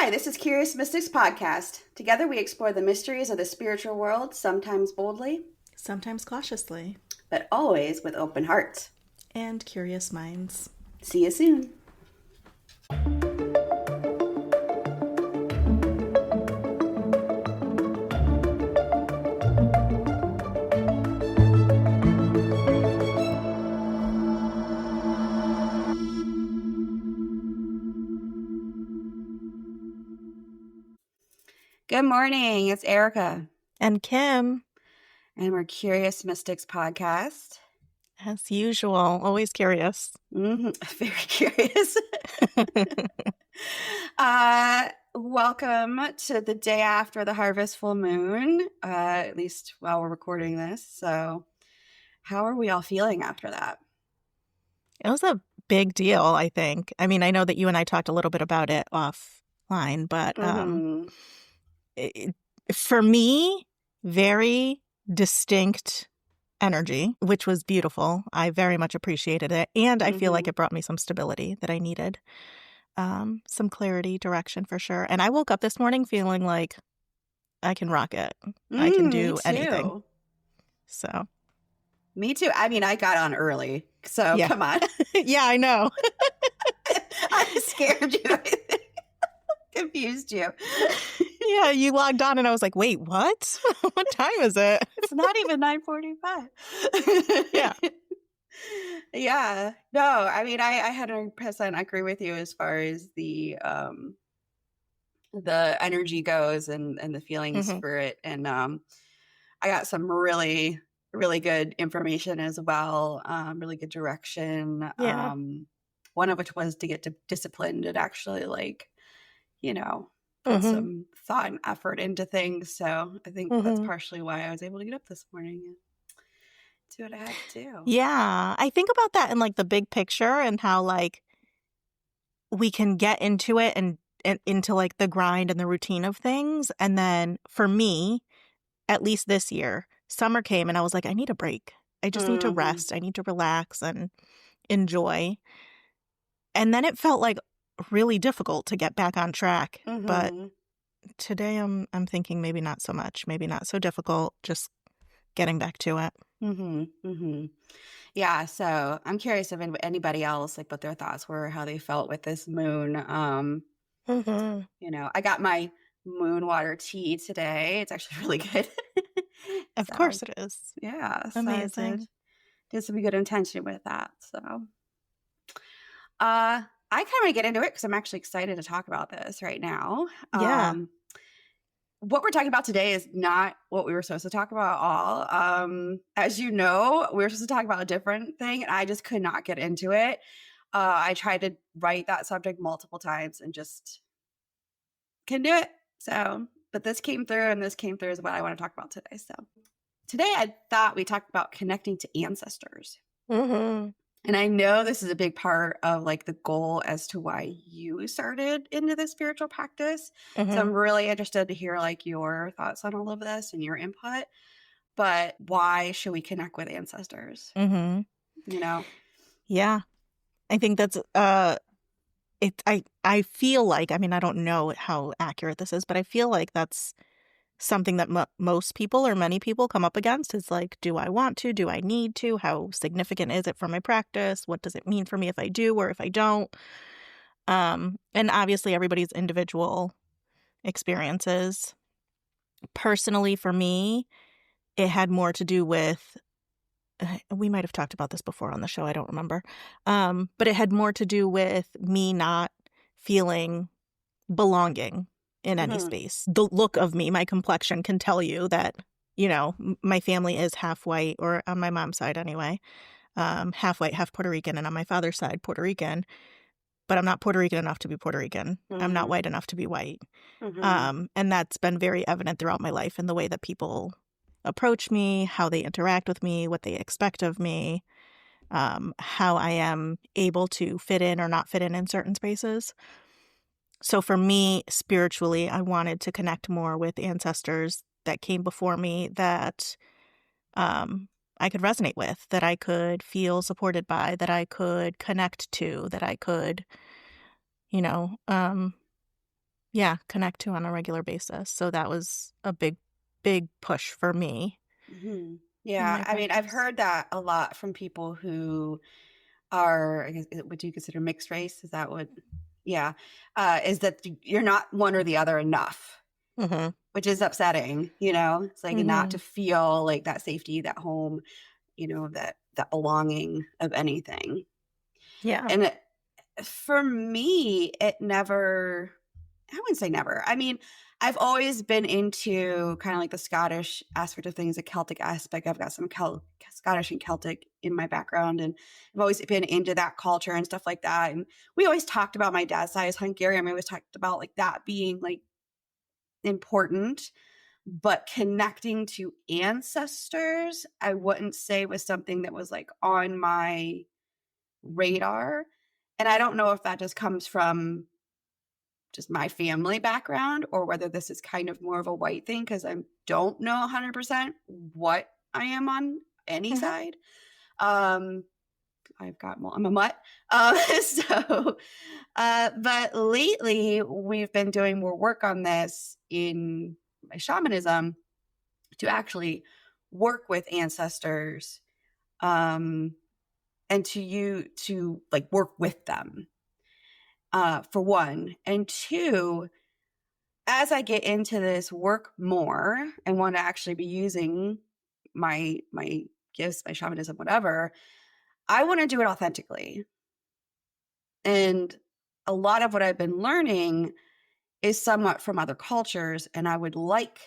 Hi, this is Curious Mystics Podcast. Together we explore the mysteries of the spiritual world, sometimes boldly, Sometimes cautiously. but always with open hearts. And curious minds. See you soon. Good morning. It's Erica. And Kim. And we're Curious Mystics Podcast. As usual, always curious. Very curious. Welcome to the day after the harvest full moon, at least while we're recording this. So how are we all feeling after that? It was a big deal, I think. I mean, I know that you and I talked a little bit about it offline, but for me, very distinct energy, which was beautiful. I very much appreciated it. And I feel like it brought me some stability that I needed. Some clarity, direction for sure. And I woke up this morning feeling like I can rock it. I can do anything. So. Me too. I mean, I got on early, so Come on. Yeah, I know. I scared you. I think. Confused you. Yeah, you logged on and I was like, wait, what? What time is it? It's not even 9:45. Yeah. Yeah. No, I mean, I 100% agree with you as far as the energy goes and the feelings for it. And I got some really, really good information as well. Really good direction. Yeah. One of which was to get disciplined and actually put some thought and effort into things. So I think that's partially why I was able to get up this morning and do what I had to do. Yeah. I think about that in like the big picture and how like we can get into it and into like the grind and the routine of things. And then for me, at least this year, summer came and I was like, I need a break. I just need to rest. I need to relax and enjoy. And then it felt like really difficult to get back on track. But today I'm thinking maybe not so much, maybe not so difficult, just getting back to it. Yeah, so I'm curious if anybody else, like what their thoughts were, how they felt with this moon. I got my moon water tea today. It's actually really good. Of course it is. Yeah. Amazing. So did some good intention with that. So I kind of want to get into it because I'm actually excited to talk about this right now. Yeah. What we're talking about today is not what we were supposed to talk about at all. As you know, we were supposed to talk about a different thing, and I just could not get into it. I tried to write that subject multiple times and just couldn't do it. So, but this came through, and this came through is what I want to talk about today. So today I thought we talked about connecting to ancestors. And I know this is a big part of like the goal as to why you started into this spiritual practice. So I'm really interested to hear like your thoughts on all of this and your input. But why should we connect with ancestors? Yeah. I think that's I feel like, I mean, I don't know how accurate this is, but I feel like that's something that most people or many people come up against is like, do I want to? Do I need to? How significant is it for my practice? What does it mean for me if I do or if I don't? And obviously everybody's individual experiences. Personally, for me, it had more to do with, we might have talked about this before on the show, I don't remember. But it had more to do with me not feeling belonging in any space. The look of me, my complexion can tell you that, my family is half white, or on my mom's side anyway, half white, half Puerto Rican, and on my father's side, Puerto Rican. But I'm not Puerto Rican enough to be Puerto Rican. I'm not white enough to be white. And that's been very evident throughout my life in the way that people approach me, how they interact with me, what they expect of me, how I am able to fit in or not fit in certain spaces. So for me, spiritually, I wanted to connect more with ancestors that came before me that I could resonate with, that I could feel supported by, that I could connect to, that I could, yeah, connect to on a regular basis. So that was a big, big push for me Mhm. in Yeah, my I mean, I've practice. heard that a lot from people who are, I guess, would you consider mixed race? Is that what? Yeah, is that you're not one or the other enough, Mhm. which is upsetting. You know, it's like not to Mhm. feel like that safety, that home, that belonging of anything. Yeah. And for me, it never, I wouldn't say never. I mean, I've always been into kind of like the Scottish aspect of things, the Celtic aspect. I've got some Scottish and Celtic in my background, and I've always been into that culture and stuff like that. And we always talked about my dad's side is Hungarian. We always talked about like that being like important, but connecting to ancestors, I wouldn't say was something that was like on my radar. And I don't know if that just comes from just my family background or whether this is kind of more of a white thing because I don't know 100% what I am on any Mhm. side. Um, I'm a mutt. So, but lately we've been doing more work on this in my shamanism to actually work with ancestors, um, and to like work with them, for one. And two, as I get into this work more and want to actually be using my gifts, my shamanism, whatever, I want to do it authentically. And a lot of what I've been learning is somewhat from other cultures, and I would like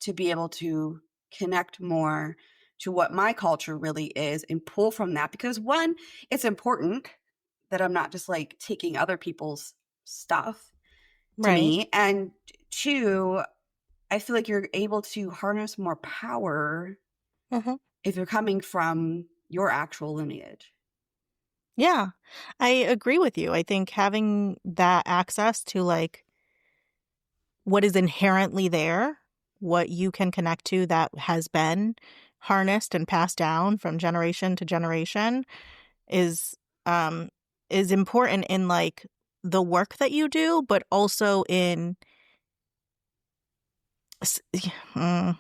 to be able to connect more to what my culture really is and pull from that because one, it's important that I'm not just like taking other people's stuff to Right. me, and two, I feel like you're able to harness more power Mhm. if you're coming from your actual lineage. Yeah. I agree with you. I think having that access to, like, what is inherently there, what you can connect to that has been harnessed and passed down from generation to generation is, um is important in, like, the work that you do, but also in s mm,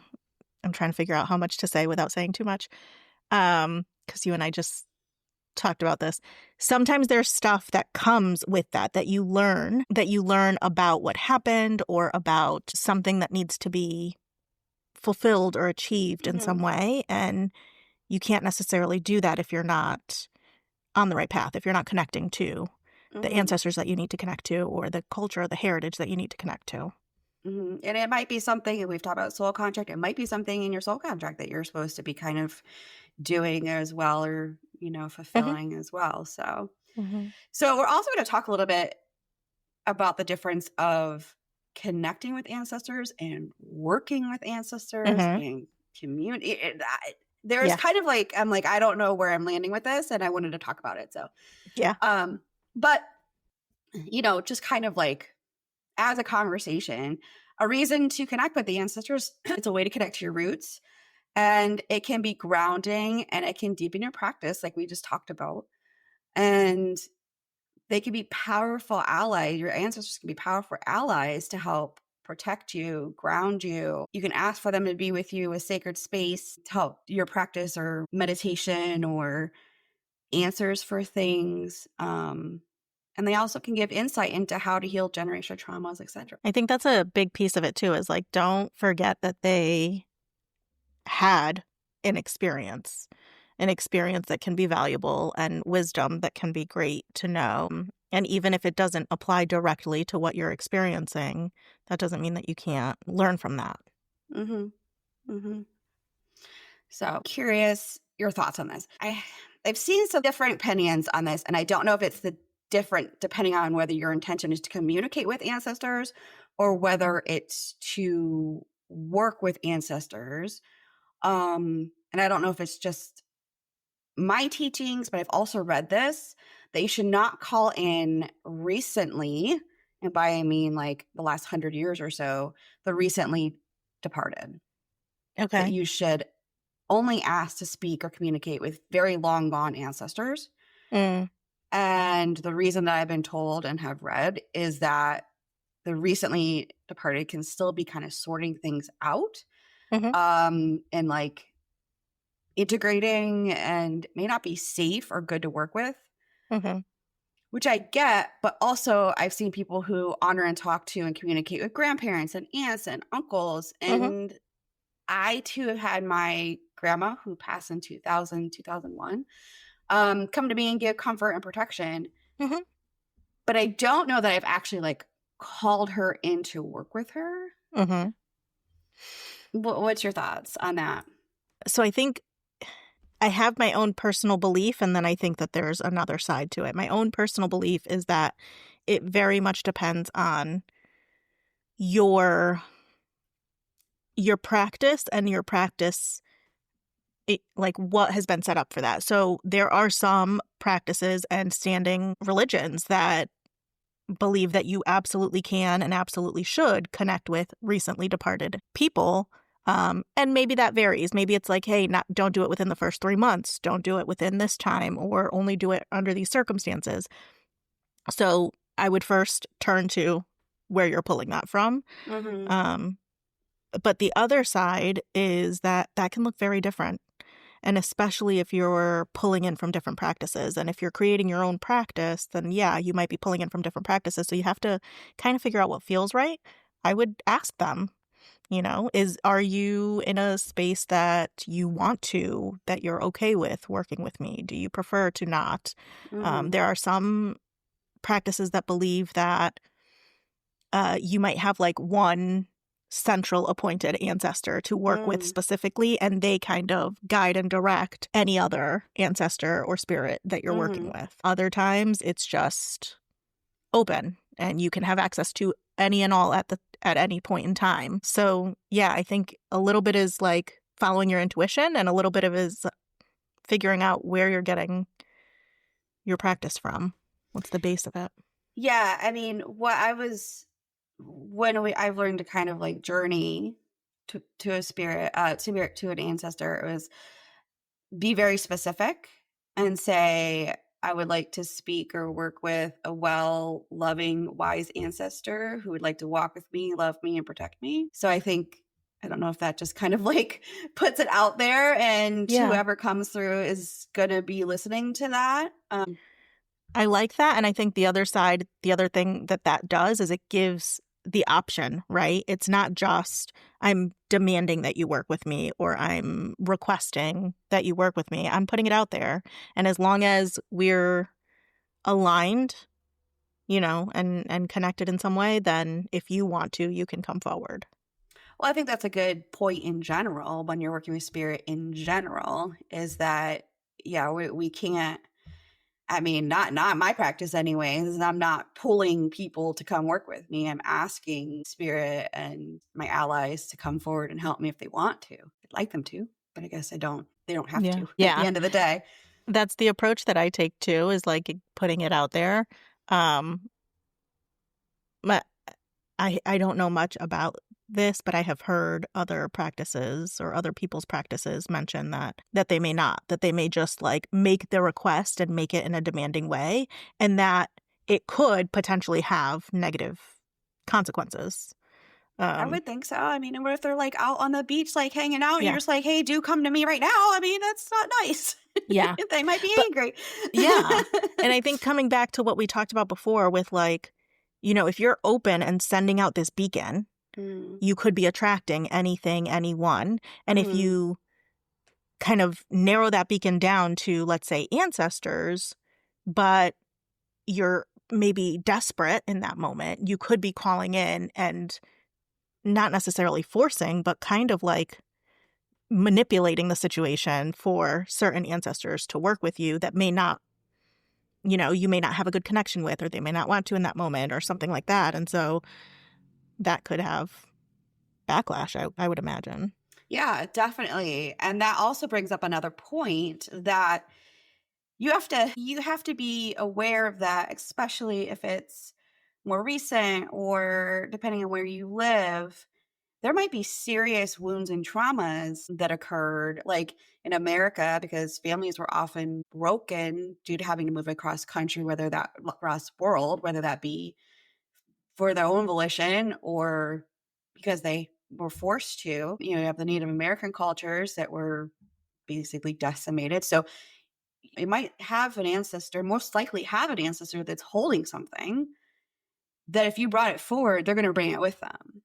I'm trying to figure out how much to say without saying too much. Because you and I just talked about this. Sometimes there's stuff that comes with that you learn about what happened or about something that needs to be fulfilled or achieved in some Mhm, way, and you can't necessarily do that if you're not on the right path, if you're not connecting to the mhm, ancestors that you need to connect to or the culture, the heritage that you need to connect to. mhm, and it might be something and we've talked about soul contract, it might be something in your soul contract that you're supposed to be kind of doing as well or, Mhm, fulfilling as well, so mhm, we're also gonna talk a little bit about the difference of connecting with ancestors and working with ancestors mhm. and community. There's Yeah, kind of like I'm like I don't know where I'm landing with this, and I wanted to talk about it. So, yeah. um, but just kind of like as a conversation, a reason to connect with the ancestors. It's a way to connect to your roots, and it can be grounding, and it can deepen your practice, like we just talked about, and they can be powerful allies. Your ancestors can be powerful allies to help protect you, ground you. You can ask for them to be with you, a sacred space to help your practice or meditation or answers for things. And they also can give insight into how to heal generational traumas, etc. I think that's a big piece of it too, is, like, don't forget that they had an experience that can be valuable and wisdom that can be great to know. And even if it doesn't apply directly to what you're experiencing, that doesn't mean that you can't learn from that. Hmm. Hmm. So curious your thoughts on this. I've seen some different opinions on this, and I don't know if it's the different depending on whether your intention is to communicate with ancestors or whether it's to work with ancestors. And I don't know if it's just my teachings, but I've also read this that you should not call in recently, and by I mean like the last 100 years or so, the recently departed. That Okay. you should only asked to speak or communicate with very long gone ancestors. Mm, And the reason that I've been told and have read is that the recently departed can still be kind of sorting things out, Mhm, and like integrating, and may not be safe or good to work with, mhm, which I get. But also, I've seen people who honor and talk to and communicate with grandparents and aunts and uncles. mhm, And I too have had my grandma, who passed in 2001, come to me and give comfort and protection. mhm, But I don't know that I've actually like called her in to work with her. mhm. What's your thoughts on that? So I think I have my own personal belief, and then I think that there's another side to it. My own personal belief is that it very much depends on your practice and your practice like what has been set up for that. So there are some practices and standing religions that believe that you absolutely can and absolutely should connect with recently departed people. And maybe that varies. Maybe it's like, hey, not don't do it within the first 3 months. Don't do it within this time, or only do it under these circumstances. So I would first turn to where you're pulling that from. Mhm. Um, but the other side is that that can look very different. And especially if you're pulling in from different practices. And if you're creating your own practice, then yeah, you might be pulling in from different practices. So you have to kind of figure out what feels right. I would ask them, are you in a space that you want to, that you're okay with working with me? Do you prefer to not? Mhm. There are some practices that believe that you might have like one central appointed ancestor to work with Mm. specifically, and they kind of guide and direct any other ancestor or spirit that you're working Mhm. with. Other times it's just open and you can have access to any and all at any point in time. So, yeah, I think a little bit is like following your intuition, and a little bit of is figuring out where you're getting your practice from. What's the base of it? Yeah, I mean, what I was when I've learned to kind of like journey to a spirit, to an ancestor, it was be very specific and say, I would like to speak or work with a well, loving, wise ancestor who would like to walk with me, love me, and protect me. So I don't know if that just kind of like puts it out there, and Yeah. whoever comes through is going to be listening to that. I like that, and I think the other side, the other thing that that does is it gives the option, right? It's not just, "I'm demanding that you work with me," or, "I'm requesting that you work with me." I'm putting it out there, and as long as we're aligned, and connected in some way, then if you want to, you can come forward. Well, I think that's a good point in general when you're working with spirit in general, is that, yeah, we can't. I mean, not my practice anyways. I'm not pulling people to come work with me. I'm asking spirit and my allies to come forward and help me if they want to. I'd like them to, but I guess I don't. They don't have Yeah. to at the Yeah. end of the day. That's the approach that I take too, is, like, putting it out there. Um, but I don't know much about this, but I have heard other practices or other people's practices mention that they may not, that they may just, like, make the request and make it in a demanding way, and that it could potentially have negative consequences. I Um, would think so. I mean, and what if they're like out on the beach, like hanging out, and you're yeah, just like, "Hey, do come to me right now." I mean, that's not nice. yeah, They might be but angry. yeah, and I think coming back to what we talked about before with, like, if you're open and sending out this beacon, Mm, you could be attracting anything, anyone, and if mhm. you kind of narrow that beacon down to, let's say, ancestors, but you're maybe desperate in that moment, you could be calling in and not necessarily forcing, but kind of like manipulating the situation for certain ancestors to work with you that may not, you may not have a good connection with, or they may not want to in that moment, or something like that. And so that could have backlash, I would imagine. Yeah, definitely. And that also brings up another point, that you have to be aware of that, especially if it's more recent, or depending on where you live. There might be serious wounds and traumas that occurred, like in America, because families were often broken due to having to move across country, whether that across world, whether that be for their own volition or because they were forced to. You have the Native American cultures that were basically decimated. So you might have an ancestor, most likely have an ancestor that's holding something that if you brought it forward, they're going to bring it with them.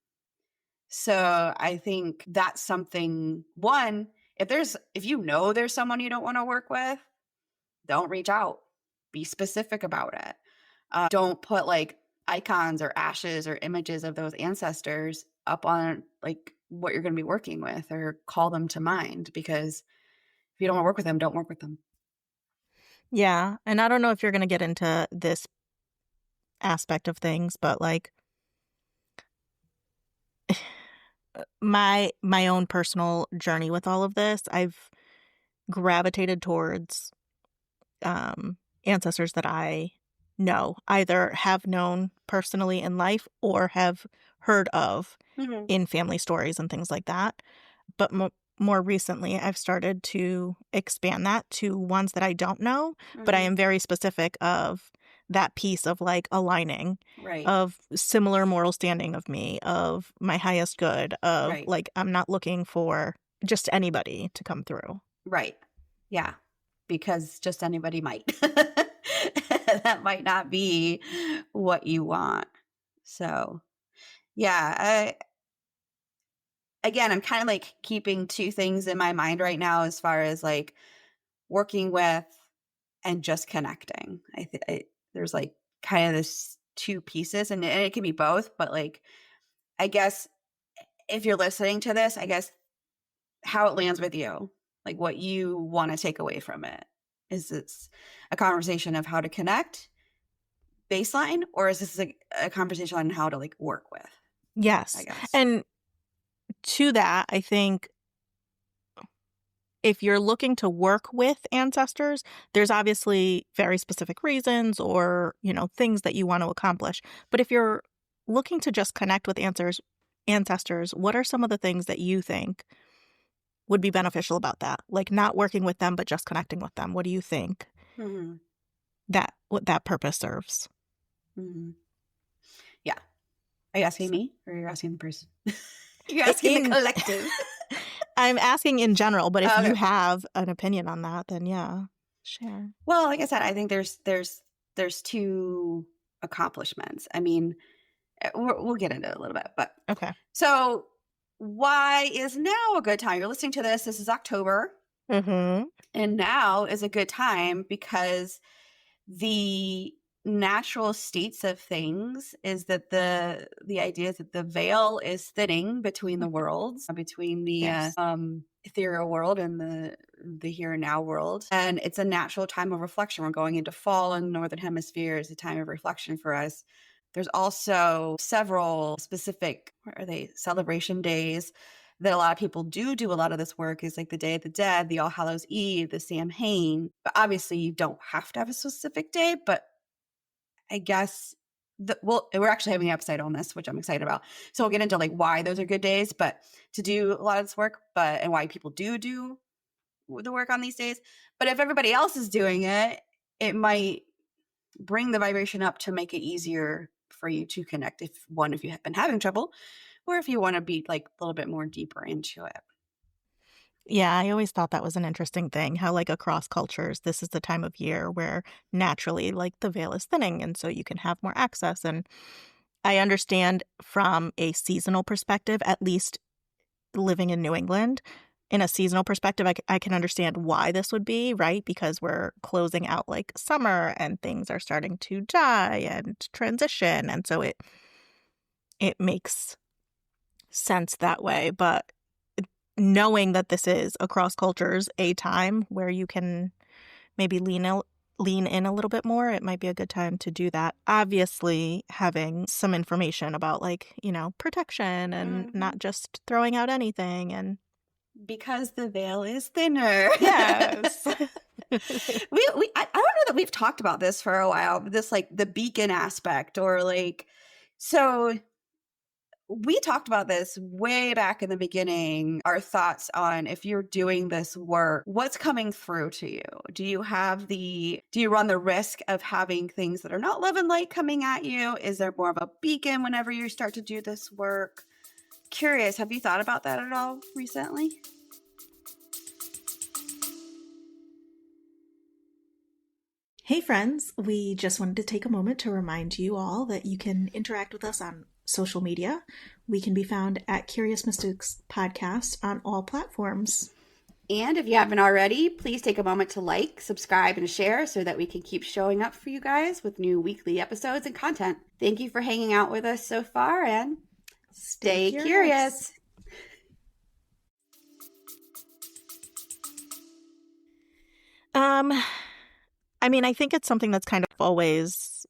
So I think that's something, one, if you know there's someone you don't want to work with, don't reach out. Be specific about it. Don't put like icons or ashes or images of those ancestors up on like what you're going to be working with or call them to mind, because if you don't want to work with them, don't work with them. Yeah, and I don't know if you're gonna get into this aspect of things, but, like, my own personal journey with all of this, I've gravitated towards, ancestors that I know, either have known personally in life or have heard of Mhm. in family stories and things like that. But more recently, I've started to expand that to ones that I don't know, but I Mhm. am very specific of that piece of, like, aligning, Right. of similar moral standing of me, of my highest good, of, Right. like, I'm not looking for just anybody to come through. Right. Yeah. Because just anybody might. That might not be what you want. So, yeah, again, I'm kind of like keeping two things in my mind right now as far as like working with and just connecting. There's like kind of this two pieces, and it can be both, but like I guess if you're listening to this, I guess how it lands with you, like what you want to take away from it. Is this a conversation of how to connect baseline, or is this a conversation on how to like work with, I Yes, guess? and to that, I think if you're looking to work with ancestors, there's obviously very specific reasons or, things that you want to accomplish. But if you're looking to just connect with ancestors, what are some of the things that you think would be beneficial about that? Like not working with them, but just connecting with them. What do you think Hmm. what that purpose serves? Hmm. Yeah. Are you asking So, me or are you asking the person? You're asking the in collective. I'm asking in general, but if you Okay. have an opinion on that, then yeah, share. Well, like I said, I think there's two accomplishments. I mean, we'll get into it a little bit, but Okay. so why is now a good time? You're listening to this. This is October, Mhm. and now is a good time because the natural states of things is that the idea is that the veil is thinning between the worlds, between the Yes. ethereal world and the here and now world, and it's a natural time of reflection. We're going into fall in the northern hemisphere. Is a time of reflection for us. There's also several specific, what are they, celebration days that a lot of people do a lot of this work, is like the Day of the Dead, the All Hallows Eve, the Samhain. But obviously, you don't have to have a specific day, but I guess we're actually having an episode on this, which I'm excited about. So we'll get into like why those are good days, but to do a lot of this work, and why people do the work on these days. But if everybody else is doing it, it might bring the vibration up to make it easier for you to connect. If you have been having trouble, or if you want to be like a little bit more deeper into it. Yeah, I always thought that was an interesting thing, how, like, across cultures, this is the time of year where naturally, like, the veil is thinning, and so you can have more access, and I understand from a seasonal perspective, at least living in New England, in a seasonal perspective, I can understand why this would be, right? Because we're closing out, like, summer, and things are starting to die and transition, and so it makes sense that way, but knowing that this is across cultures a time where you can maybe lean in a little bit more, it might be a good time to do that. Obviously, having some information about like, protection and Mhm. not just throwing out anything and Because the veil is thinner. yes. I don't know that we've talked about this for a while. This like the beacon aspect, or like, so we talked about this way back in the beginning, our thoughts on if you're doing this work, what's coming through to you? Do you run the risk of having things that are not love and light coming at you? Is there more of a beacon whenever you start to do this work? Curious, have you thought about that at all recently? Hey friends, we just wanted to take a moment to remind you all that you can interact with us on social media. We can be found at Curious Mystics Podcast on all platforms. And if you haven't already, please take a moment to like, subscribe, and share so that we can keep showing up for you guys with new weekly episodes and content. Thank you for hanging out with us so far, and stay curious. I mean, I think it's something that's kind of always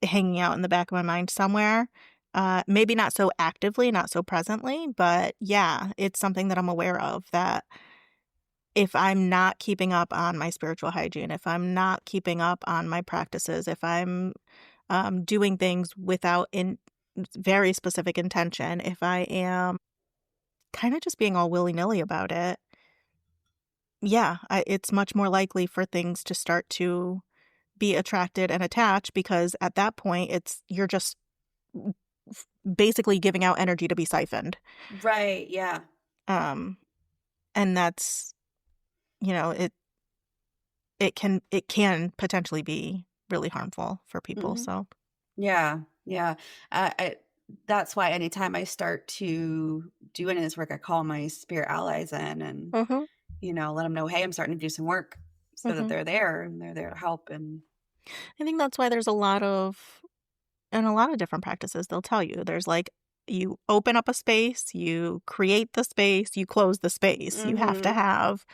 hanging out in the back of my mind somewhere. Maybe not so actively, not so presently, but yeah, it's something that I'm aware of, that if I'm not keeping up on my spiritual hygiene, if I'm not keeping up on my practices, if I'm doing things without very specific intention, if I am kind of just being all willy-nilly about it, yeah, it's much more likely for things to start to be attracted and attached, because at that point you're just basically giving out energy to be siphoned. Right, yeah. And that's, it can potentially be really harmful for people. Mhm. So Yeah, yeah. That's why anytime I start to do any of this work, I call my spirit allies in and, mhm, let them know, hey, I'm starting to do some work, so that mhm. they're there and they're there to help. And I think that's why there's in a lot of different practices, they'll tell you there's like, you open up a space, you create the space, you close the space. You have to mm-hmm. have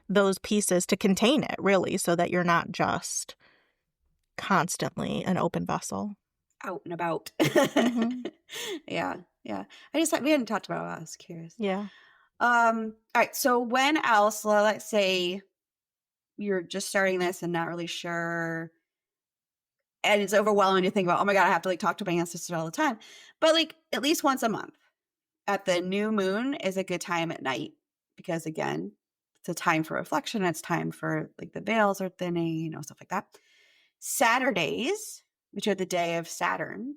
those pieces to contain it, really, so that you're not just constantly an open vessel. Out and about. Mhm. Yeah, yeah. We hadn't talked about it. I was curious. Yeah. All right. So when else, let's say you're just starting this and not really sure, and it's overwhelming to think about, oh my God, I have to like talk to my ancestors all the time. But like at least once a month at the new moon is a good time at night, because again, it's a time for reflection. It's time for like the veils are thinning, stuff like that. Saturdays, which are the day of Saturn,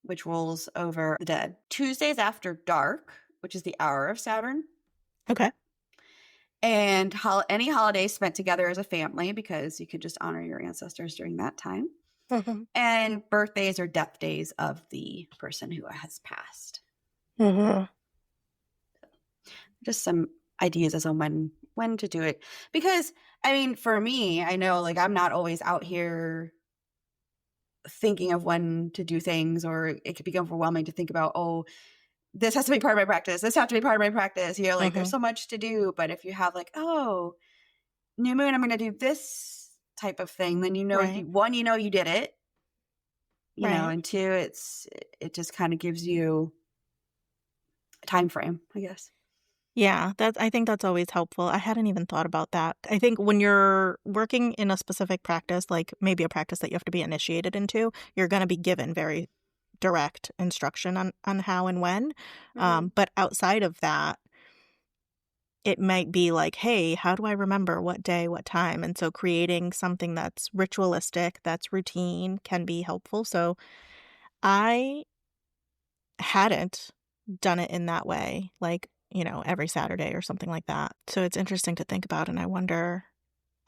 which rules over the dead. Tuesdays after dark, which is the hour of Saturn. Okay. And any holidays spent together as a family, because you could just honor your ancestors during that time. Mhm. And birthdays or death days of the person who has passed. Mhm. Just some ideas as on when to do it. Because I mean, for me, I know like I'm not always out here thinking of when to do things, or it could be overwhelming to think about, oh, this has to be part of my practice. This has to be part of my practice. Like there's Mhm. so much to do. But if you have like, oh, new moon, I'm going to do this type of thing, then Right. one, you did it, Right. and two, it just kind of gives you a time frame, I guess. Yeah, I think that's always helpful. I hadn't even thought about that. I think when you're working in a specific practice, like maybe a practice that you have to be initiated into, you're going to be given very direct instruction on how and when. Mm-hmm. But outside of that, it might be like, hey, how do I remember what day, what time? And so creating something that's ritualistic, that's routine, can be helpful. So I hadn't done it in that way, like, every Saturday or something like that. So it's interesting to think about, and I wonder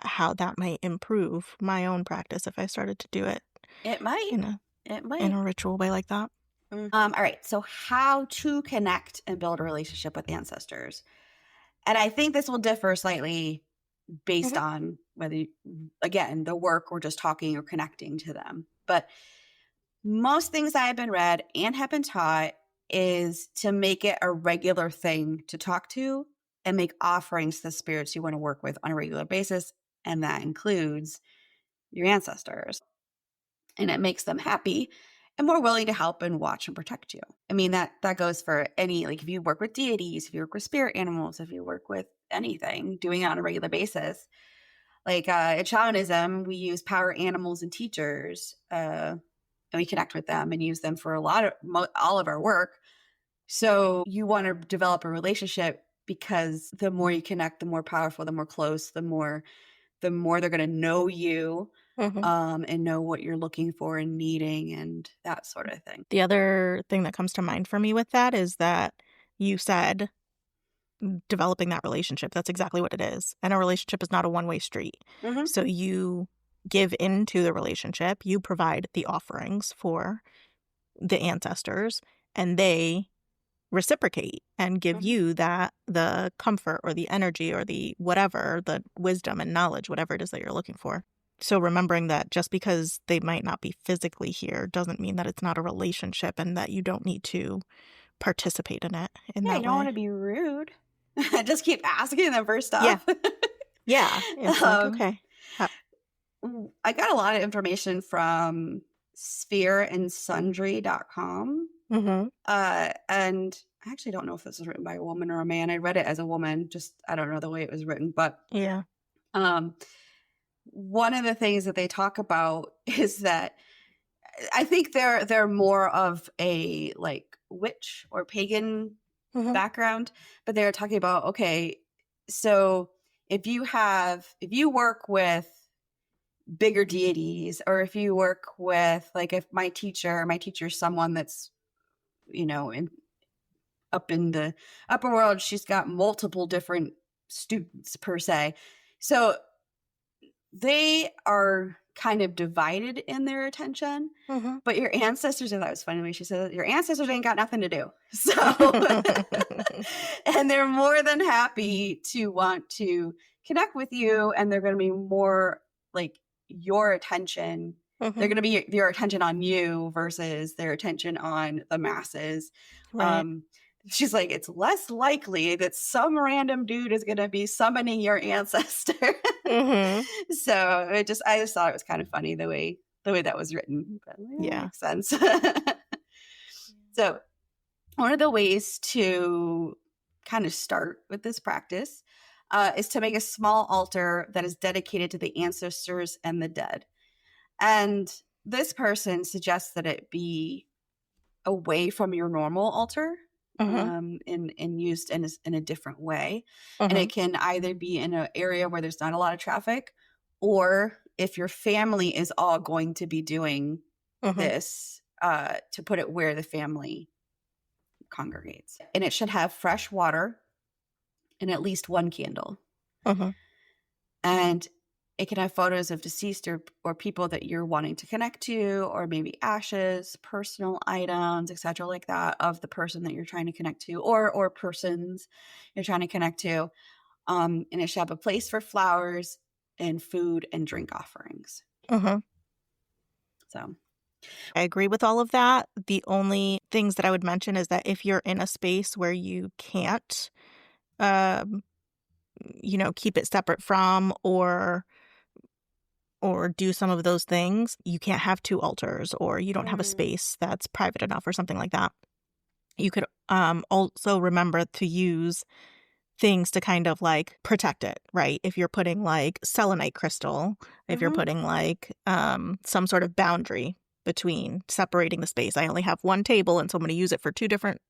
how that might improve my own practice if I started to do it It might. in a It in might. a ritual way like that. All right. So, how to connect and build a relationship with ancestors? And I think this will differ slightly based Mhm. on whether, again, the work or just talking or connecting to them. But most things I have been read and have been taught is to make it a regular thing to talk to and make offerings to the spirits you want to work with on a regular basis. And that includes your ancestors. And it makes them happy and more willing to help and watch and protect you. I mean, that goes for any, like if you work with deities, if you work with spirit animals, if you work with anything, doing it on a regular basis. Like in shamanism, we use power animals and teachers, and we connect with them and use them for all of our work. So you want to develop a relationship because the more you connect, the more powerful, the more close, the more they're going to know you, Mhm. and know what you're looking for and needing and that sort of thing. The other thing that comes to mind for me with that is that you said developing that relationship. That's exactly what it is. And a relationship is not a one-way street. Hmm. So you give into the relationship, you provide the offerings for the ancestors, and they reciprocate and give Hmm. you that the comfort or the energy or the whatever, the wisdom and knowledge, whatever it is that you're looking for. So remembering that just because they might not be physically here doesn't mean that it's not a relationship and that you don't need to participate in it in Yeah, you that don't want way. to be rude. Just keep asking them for Yeah. stuff. Yeah. It's like, um, okay. Ha- I got a lot of information from sphereandsundry.com. mhm. And I actually don't know if this was written by a woman or a man. I read it as a woman, just I don't know the way it was written. But Yeah. um, one of the things that they talk about is that I think they're more of a like witch or pagan Mhm. background, but they're talking about, okay, so if you work with bigger deities, or if you work with, like, if my teacher's someone that's, in up in the upper world, she's got multiple different students per se. So they are kind of divided in their attention. Mhm. But your ancestors, and that was funny when she said that, your ancestors ain't got nothing to do. So, and they're more than happy to want to connect with you, and they're going to be more like your attention. They're Mhm. going to be your attention on you versus their attention on the masses. Right. Um, she's like, it's less likely that some random dude is going to be summoning your ancestor. Mhm. So I just thought it was kind of funny the way that was written. But yeah, that Yeah. makes sense. So one of the ways to kind of start with this practice is to make a small altar that is dedicated to the ancestors and the dead. And this person suggests that it be away from your normal altar, Mhm. and used in a different way. And Mhm. it can either be in an area where there's not a lot of traffic, or if your family is all going to be doing Mhm. this, to put it where the family congregates. And it should have fresh water and at least one candle. Mhm. And it can have photos of deceased or people that you're wanting to connect to, or maybe ashes, personal items, etc., like that, of the person that you're trying to connect to, or persons you're trying to connect to. And it should have a place for flowers and food and drink offerings. Mhm. So, I agree with all of that. The only things that I would mention is that if you're in a space where you can't, um, keep it separate from or do some of those things, you can't have two altars or you don't have a mm, space that's private enough or something like that. You could also remember to use things to kind of like protect it, right? If you're putting like selenite crystal, if you're mm-hmm, putting like some sort of boundary between separating the space. I only have one table and so I'm going to use it for two different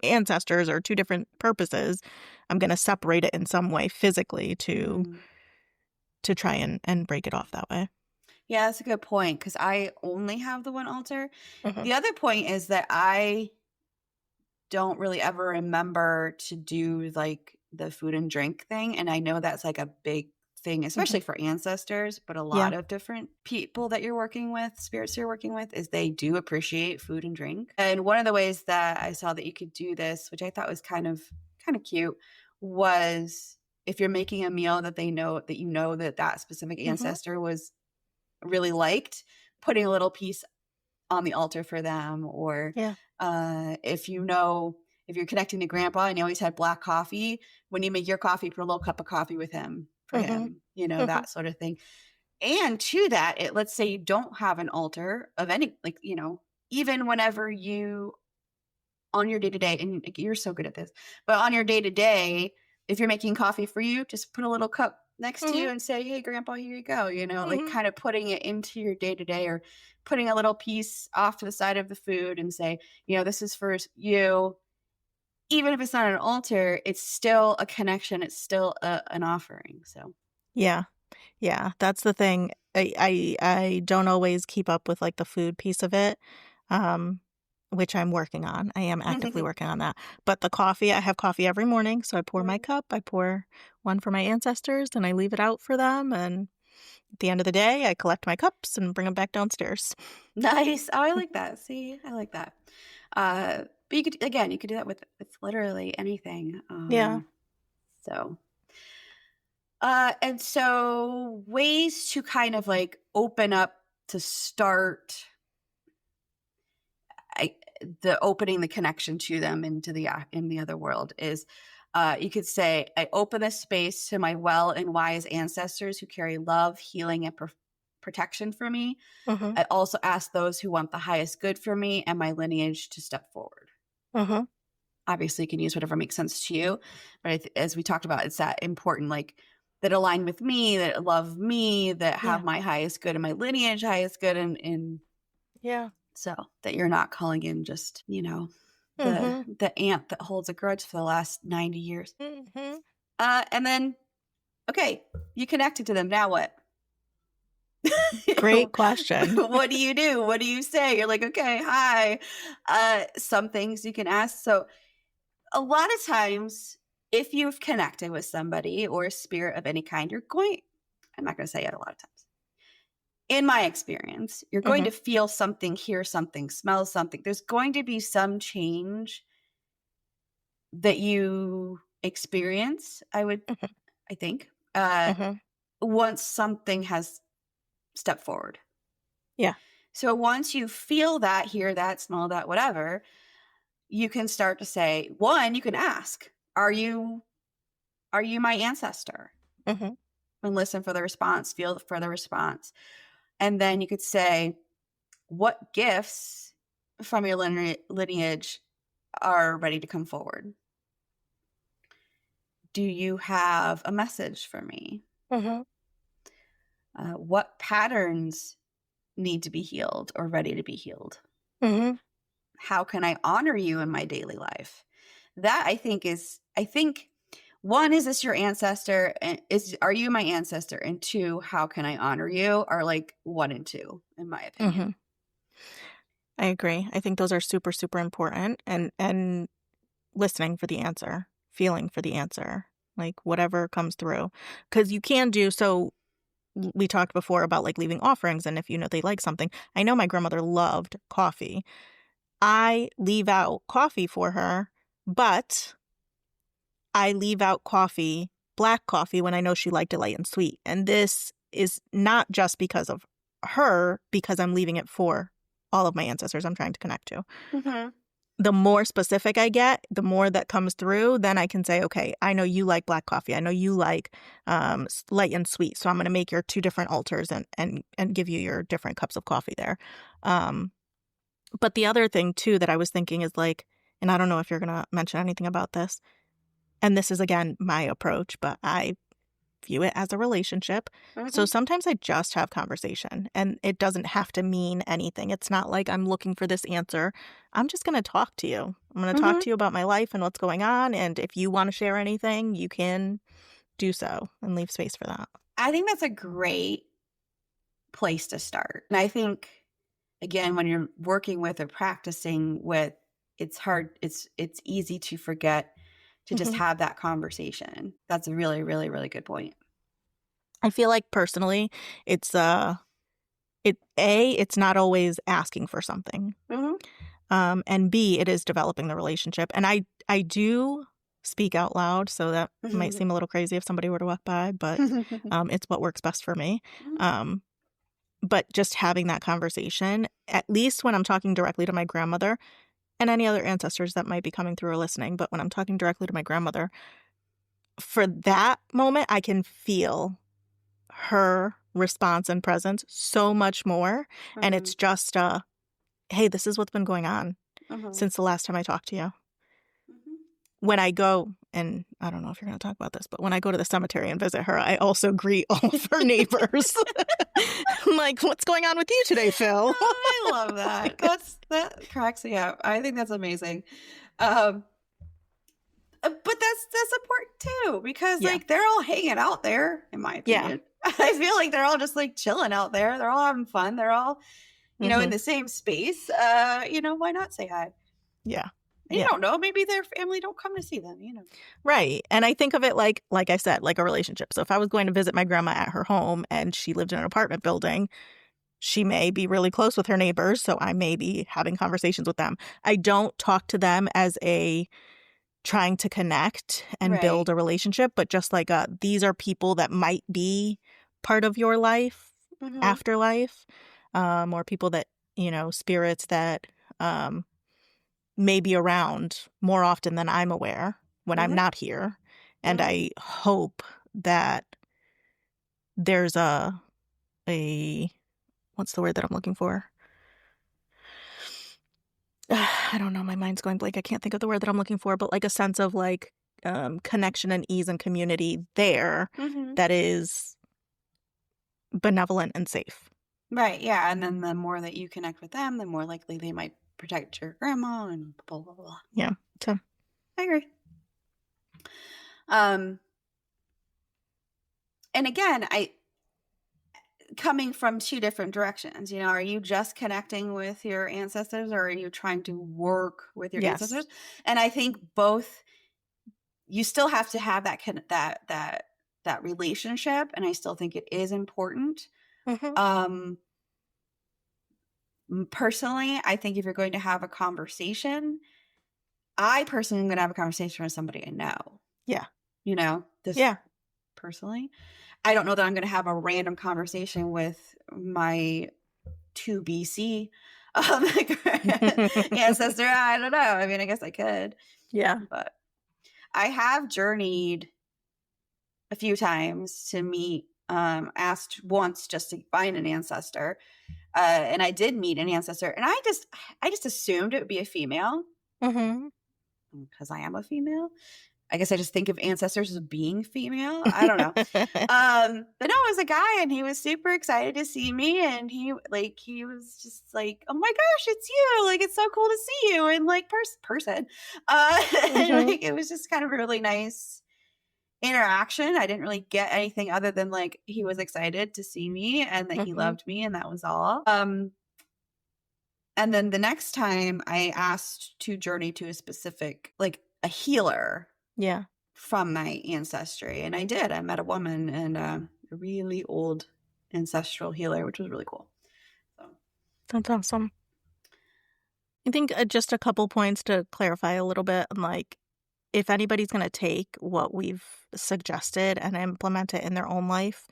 ancestors or two different purposes. I'm going to separate it in some way physically mm. to try and break it off that way. Yeah, that's a good point, because I only have the one altar. Mhm. The other point is that I don't really ever remember to do like the food and drink thing. And I know that's like a big thing, Mhm. especially for ancestors, but a Yeah. lot of different people that you're working with, spirits you're working with, is they do appreciate food and drink. And one of the ways that I saw that you could do this, which I thought was kind of cute, was if you're making a meal that they know that that specific Mhm. ancestor was really liked, putting a little piece on the altar for them. Or Yeah. if you're connecting to grandpa and he always had black coffee, when you make your coffee, put a little cup of coffee with him for Mhm. him, Mhm. that sort of thing. And to that, let's say you don't have an altar of any, like, even whenever you, on your day to day, and you're so good at this, but on your day to day, if you're making coffee for you, just put a little cup next to you Mhm. and say, "Hey, grandpa, here you go." Like Mhm. kind of putting it into your day to day, or putting a little piece off to the side of the food and say, "This is for you." Even if it's not an altar, it's still a connection. It's still an offering. So, Yeah. Yeah, that's the thing. I don't always keep up with, like, the food piece of it, um, which I'm working on. I am actively working on that. But the coffee, I have coffee every morning, so I pour my cup, I pour one for my ancestors, and I leave it out for them, and at the end of the day, I collect my cups and bring them back downstairs. nice. Oh, I like that. See, I like that. But you could do that with literally anything. Yeah. So, and so ways to kind of like open up to start I, the opening the connection to them into in the other world is, you could say, I open this space to my well and wise ancestors who carry love, healing, and protection for me. Mhm. I also ask those who want the highest good for me and my lineage to step forward. Mhm. Obviously, you can use whatever makes sense to you, but as we talked about, it's that important, like, that align with me, that love me, that have Yeah. my highest good and my lineage highest good, and Yeah. so that you're not calling in just, Mhm. the aunt that holds a grudge for the last 90 years. Mhm. And then, okay, you connected to them. Now what? Great question. What do you do? What do you say? You're like, okay, hi. Some things you can ask. So a lot of times, if you've connected with somebody or a spirit of any kind, I'm not going to say it a lot of times. In my experience, you're going Mhm. to feel something, hear something, smell something. There's going to be some change that you experience, Mhm. I think, uh, Mhm. once something has stepped forward. Yeah. So once you feel that, hear that, smell that, whatever, you can start to say, one, you can ask, are you my ancestor? Mhm. And listen for the response, feel for the response. And then you could say, what gifts from your lineage are ready to come forward? Do you have a message for me? Mhm. What patterns need to be healed or ready to be healed? Mhm. How can I honor you in my daily life? That I think one, is this your ancestor? And are you my ancestor? And two, how can I honor you? Are like one and two, in my opinion. Mhm. I agree. I think those are super, super important, and listening for the answer, feeling for the answer, like whatever comes through. Because you can do so. We talked before about like leaving offerings, and if they like something. I know my grandmother loved coffee. I leave out coffee for her, but I leave out coffee, black coffee, when I know she liked it light and sweet. And this is not just because of her, because I'm leaving it for all of my ancestors I'm trying to connect to. Mm-hmm. The more specific I get, the more that comes through, then I can say, okay, I know you like black coffee. I know you like light and sweet. So I'm going to make your two different altars and give you your different cups of coffee there. Um, but the other thing too that I was thinking is like, and I don't know if you're going to mention anything about this, and this is again my approach, but I view it as a relationship. So Mm-hmm. sometimes I just have conversation and it doesn't have to mean anything. It's not like I'm looking for this answer. I'm just going to talk to you. I'm going to talk Mm-hmm. to you about my life and what's going on. And if you want to share anything, you can do so and leave space for that. I think that's a great place to start. And I think, again, when you're working with or practicing with, it's hard, it's easy to forget to just Hmm. have that conversation. That's a really, really, really good point. I feel like personally, it's it's not always asking for something. Mm-hmm. And B, it is developing the relationship. And I do speak out loud, so that might seem a little crazy if somebody were to walk by, but it's what works best for me. Um, but just having that conversation, at least when I'm talking directly to my grandmother and any other ancestors that might be coming through or listening, but when I'm talking directly to my grandmother, for that moment, I can feel her response and presence so much more. And Mm-hmm. it's just, hey, this is what's been going on Mm-hmm. since the last time I talked to you. Mm-hmm. when I go, and I don't know if you're going to talk about this, but when I go to the cemetery and visit her, I also greet all of her neighbors. I'm like, what's going on with you today, Phil? Oh, I love that. That cracks me up. I think that's amazing. But that's important too, because Yeah. like they're all hanging out there, in my Yeah. opinion. I feel like they're all just like chilling out there. They're all having fun. They're all, in Mhm. the same space. Why not say hi? Yeah. And you Yeah. don't know. Maybe their family don't come to see them, Right. And I think of it like I said, like a relationship. So if I was going to visit my grandma at her home and she lived in an apartment building, she may be really close with her neighbors, so I may be having conversations with them. I don't talk to them as a trying to connect and build Right. a relationship, but just like these are people that might be part of your life, Mm-hmm. afterlife, or people that, spirits that may be around more often than I'm aware when I'm Mm-hmm. not here. And Mm-hmm. I hope that there's a what's the word that I'm looking for? I don't know. My mind's going blank. I can't think of the word that I'm looking for, but like a sense of like connection and ease and community there Mm-hmm. that is benevolent and safe. Right. Yeah. And then the more that you connect with them, the more likely they might protect your grandma and blah blah blah. Yeah. So I agree. Um, and again, coming from two different directions. Are you just connecting with your ancestors, or are you trying to work with your yes. ancestors? And I think both. You still have to have that relationship, and I still think it is important. Mm-hmm. Personally, I think if you're going to have a conversation, I personally am going to have a conversation with somebody I know. Yeah. This Yeah. personally. I don't know that I'm going to have a random conversation with my 2 BC ancestor. I don't know. I mean, I guess I could. Yeah. But I have journeyed a few times to meet, asked once just to find an ancestor. And I did meet an ancestor, and I just assumed it would be a female Mm-hmm. because I am a female. I guess I just think of ancestors as being female. I don't know. But no, it was a guy, and he was super excited to see me, and he was just like, "Oh my gosh, it's you! Like, it's so cool to see you!" And like person, Mm-hmm. and like it was just kind of a really nice interaction. I didn't really get anything other than like he was excited to see me and that he Mm-hmm. loved me, and that was all. And then the next time I asked to journey to a specific, like a healer Yeah. from my ancestry. And I did. I met a woman and a really old ancestral healer, which was really cool. So. That's awesome. I think just a couple points to clarify a little bit. Like, if anybody's going to take what we've suggested and implement it in their own life,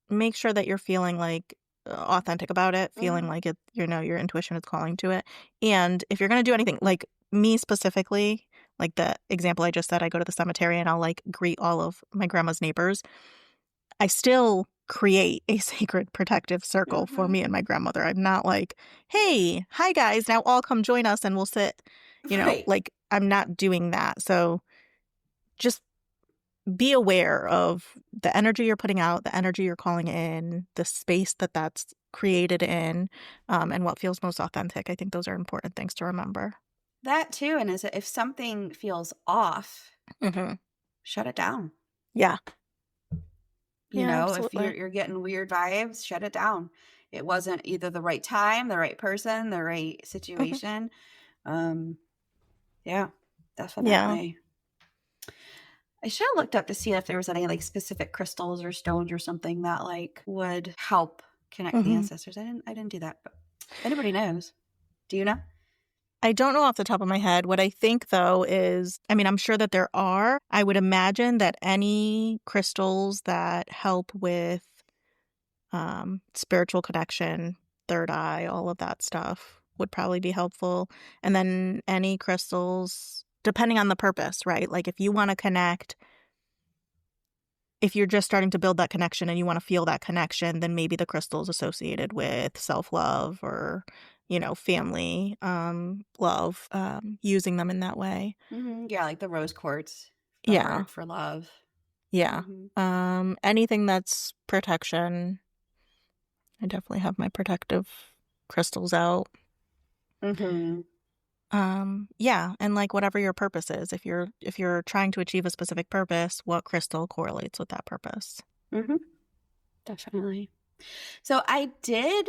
make sure that you're feeling like authentic about it, feeling like it, your intuition is calling to it. And if you're going to do anything, like me specifically, like the example I just said, I go to the cemetery and I'll like greet all of my grandma's neighbors. I still create a sacred protective circle for me and my grandmother. I'm not like, hey, hi guys, now all come join us and we'll sit, Right. like I'm not doing that. So just be aware of the energy you're putting out, the energy you're calling in, the space that's created in, and what feels most authentic. I think those are important things to remember. That too. And if something feels off, Mm-hmm. shut it down. Yeah. If you're getting weird vibes, shut it down. It wasn't either the right time, the right person, the right situation. Yeah, definitely. Yeah. I should have looked up to see if there was any like specific crystals or stones or something that like would help connect the ancestors. I didn't do that, but if anybody knows. Do you know? I don't know off the top of my head. What I think, though, is, I mean, I'm sure that there are. I would imagine that any crystals that help with spiritual connection, third eye, all of that stuff would probably be helpful. And then any crystals, depending on the purpose, right? Like if you want to connect, if you're just starting to build that connection and you want to feel that connection, then maybe the crystals associated with self-love or family, love, using them in that way. Yeah, like the rose quartz, the Yeah. heart for love. Yeah. Hmm. Anything that's protection. I definitely have my protective crystals out. Hmm. Yeah, and like whatever your purpose is, if you're trying to achieve a specific purpose, what crystal correlates with that purpose? Hmm. Definitely. So I did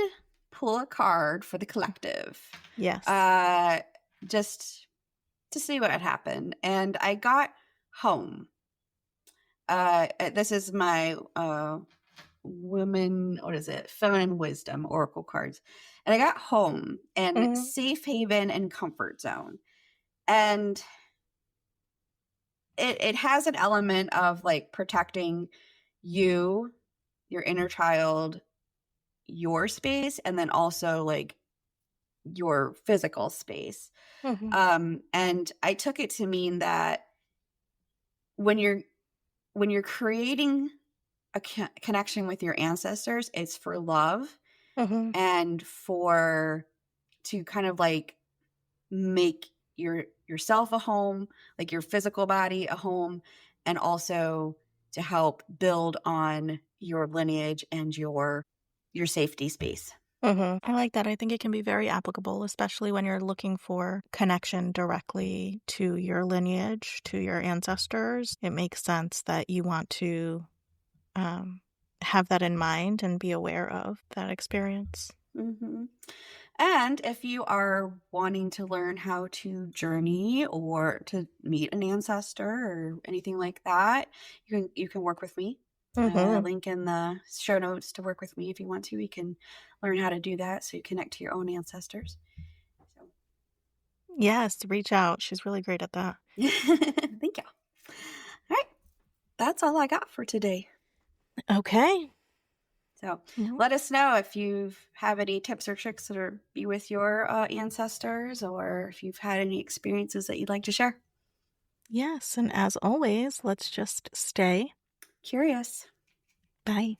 pull a card for the collective, Yes. uh, just to see what had happened, and I got home. This is my women, what is it? Feminine wisdom oracle cards, and I got home and Mhm. safe haven and comfort zone, and it has an element of like protecting you, your inner child, your space, and then also like your physical space. Mhm. And I took it to mean that when you're when you're creating a connection with your ancestors, it's for love Mhm. and for to kind of like make yourself a home, like your physical body a home, and also to help build on your lineage and your safety space. Mhm. I like that. I think it can be very applicable, especially when you're looking for connection directly to your lineage, to your ancestors. It makes sense that you want to um, have that in mind and be aware of that experience. Hmm. And if you are wanting to learn how to journey or to meet an ancestor or anything like that, you can work with me. Mhm. Link in the show notes to work with me if you want to. You can learn how to do that so you connect to your own ancestors. So, Yes, reach out. She's really great at that. thank you. All right, that's all I got for today. Okay. So Well, let us know if you have any tips or tricks to be with your ancestors, or if you've had any experiences that you'd like to share. yes, and as always, let's just stay. Curious. Bye.